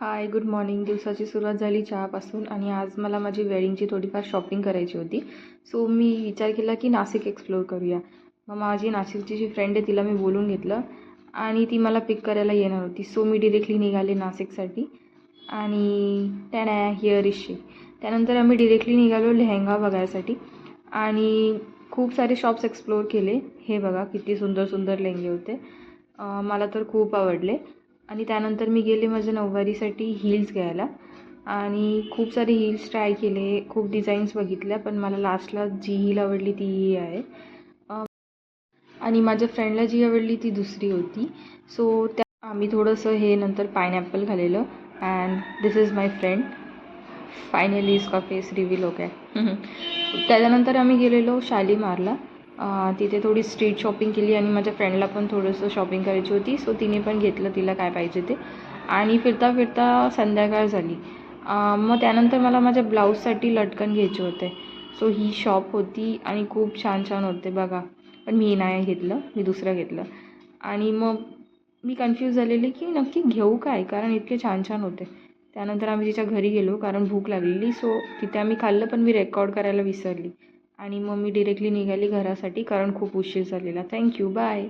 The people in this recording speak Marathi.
हाय, गुड मॉर्निंग. दिवसाची सुरुवात झाली चहापासून आणि आज मला माझी वेडिंगची थोडीफार शॉपिंग करायची होती. सो मी विचार केला की नाशिक एक्सप्लोअर करूया. मग माझी नाशिकची जी फ्रेंड आहे तिला मी बोलून घेतलं आणि ती मला पिक करायला येणार होती. सो मी डिरेक्टली निघाले नाशिकसाठी आणि टॅडॅ हिअर इज शी. त्यानंतर आम्ही डिरेक्टली निघालो लेहंगा बघायसाठी आणि खूप सारे शॉप्स एक्सप्लोअर केले. हे बघा किती सुंदर सुंदर लेहंगे होते. मला तर खूप आवडले. आणि त्यानंतर मी गेले माझ्या नऊवारीसाठी हील्स घ्यायला आणि खूप सारे हील्स ट्राय केले, खूप डिझाईन्स बघितल्या, पण मला लास्टला जी हील आवडली ती ही आहे. आणि माझ्या फ्रेंडला जी आवडली ती दुसरी होती. सो त्या आम्ही थोडंसं हे नंतर पायनॅपल घालेलं and this is my friend. Finally इसका फेस रिव्हील हो गया. त्याच्यानंतर आम्ही गेलेलो शालीमारला. तिथे थोडी स्ट्रीट शॉपिंग केली आणि माझ्या फ्रेंडला पण थोडंसं शॉपिंग करायची होती. सो तिने पण घेतलं तिला काय पाहिजे ते आणि फिरता फिरता संध्याकाळ झाली. मग त्यानंतर मला माझ्या ब्लाऊजसाठी लटकन घ्यायचे होते. सो ही शॉप होती आणि खूप छान छान होते बघा. पण मी नाही घेतलं, मी दुसरं घेतलं आणि मग मी कन्फ्यूज झालेली की नक्की घेऊ काय, कारण इतके छान छान होते. त्यानंतर आम्ही तिच्या घरी गेलो कारण भूक लागलेली. सो तिथे आम्ही खाल्लं पण मी रेकॉर्ड करायला विसरली आणि मग मी डिरेक्टली निघाली घरासाठी कारण खूप उशीर झालेला. Thank you, bye.